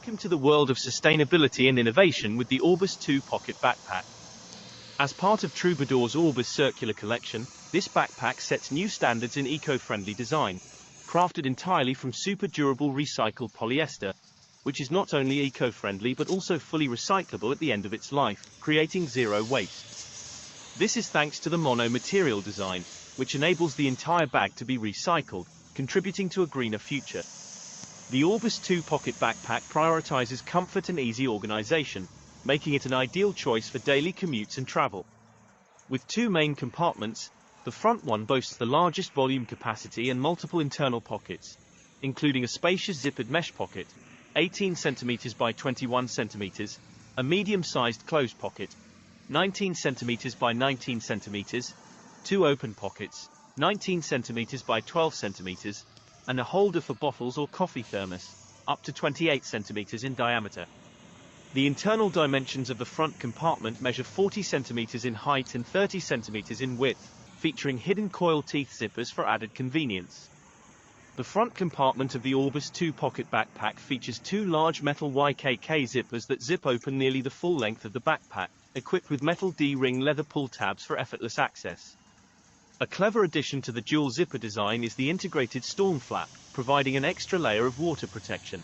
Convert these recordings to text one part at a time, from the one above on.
Welcome to the world of sustainability and innovation with the Orbis 2 Pocket Backpack. As part of Troubadour's Orbis circular collection, this backpack sets new standards in eco-friendly design, crafted entirely from super durable recycled polyester, which is not only eco-friendly but also fully recyclable at the end of its life, creating zero waste. This is thanks to the mono-material design, which enables the entire bag to be recycled, contributing to a greener future. The Orbis 2 Pocket Backpack prioritizes comfort and easy organization, making it an ideal choice for daily commutes and travel. With two main compartments, the front one boasts the largest volume capacity and multiple internal pockets, including a spacious zippered mesh pocket, 18 cm by 21 cm, a medium-sized closed pocket, 19 cm by 19 cm, two open pockets, 19 cm by 12 cm, and a holder for bottles or coffee thermos, up to 28 cm in diameter. The internal dimensions of the front compartment measure 40 cm in height and 30 cm in width, featuring hidden coil teeth zippers for added convenience. The front compartment of the Orbis 2 Pocket Backpack features two large metal YKK zippers that zip open nearly the full length of the backpack, equipped with metal D-ring leather pull tabs for effortless access. A clever addition to the dual zipper design is the integrated storm flap, providing an extra layer of water protection.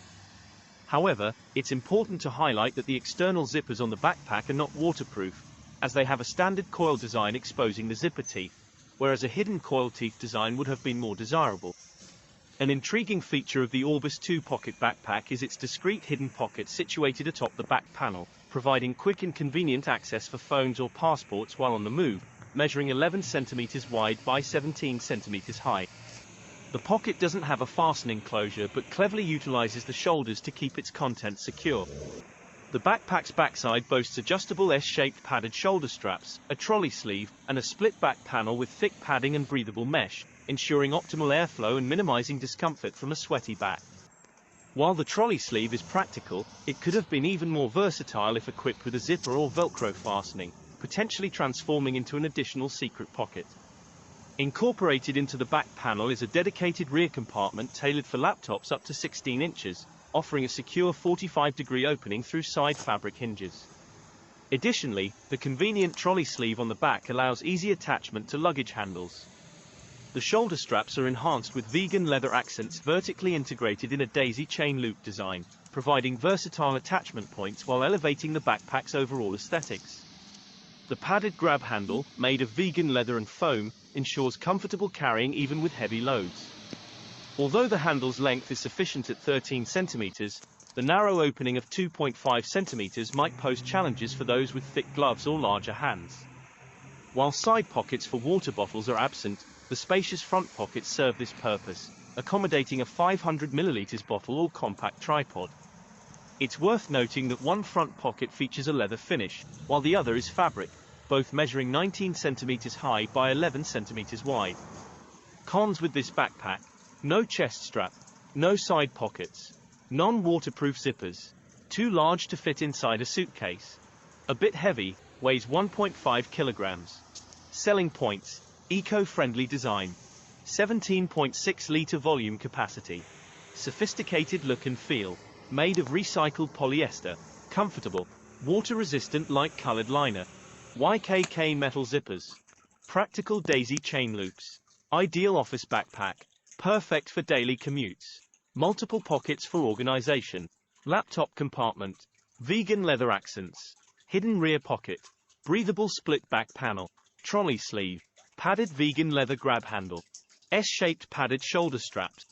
However, it's important to highlight that the external zippers on the backpack are not waterproof, as they have a standard coil design exposing the zipper teeth, whereas a hidden coil teeth design would have been more desirable. An intriguing feature of the Orbis 2 Pocket Backpack is its discreet hidden pocket situated atop the back panel, providing quick and convenient access for phones or passports while on the move, measuring 11 cm wide by 17 cm high. The pocket doesn't have a fastening closure but cleverly utilizes the shoulders to keep its contents secure. The backpack's backside boasts adjustable S-shaped padded shoulder straps, a trolley sleeve, and a split back panel with thick padding and breathable mesh, ensuring optimal airflow and minimizing discomfort from a sweaty back. While the trolley sleeve is practical, it could have been even more versatile if equipped with a zipper or Velcro fastening, potentially transforming into an additional secret pocket. Incorporated into the back panel is a dedicated rear compartment tailored for laptops up to 16 inches, offering a secure 45-degree opening through side fabric hinges. Additionally, the convenient trolley sleeve on the back allows easy attachment to luggage handles. The shoulder straps are enhanced with vegan leather accents vertically integrated in a daisy chain loop design, providing versatile attachment points while elevating the backpack's overall aesthetics. The padded grab handle, made of vegan leather and foam, ensures comfortable carrying even with heavy loads. Although the handle's length is sufficient at 13 cm, the narrow opening of 2.5 cm might pose challenges for those with thick gloves or larger hands. While side pockets for water bottles are absent, the spacious front pockets serve this purpose, accommodating a 500 ml bottle or compact tripod. It's worth noting that one front pocket features a leather finish, while the other is fabric, both measuring 19 cm high by 11 cm wide. Cons with this backpack: no chest strap, no side pockets, non-waterproof zippers, too large to fit inside a suitcase, a bit heavy, weighs 1.5 kilograms. Selling points: eco-friendly design, 17.6-liter volume capacity, sophisticated look and feel, made of recycled polyester, comfortable, water-resistant light-colored liner, YKK metal zippers, practical daisy chain loops, ideal office backpack, perfect for daily commutes, multiple pockets for organization, laptop compartment, vegan leather accents, hidden rear pocket, breathable split back panel, trolley sleeve, padded vegan leather grab handle, S-shaped padded shoulder straps,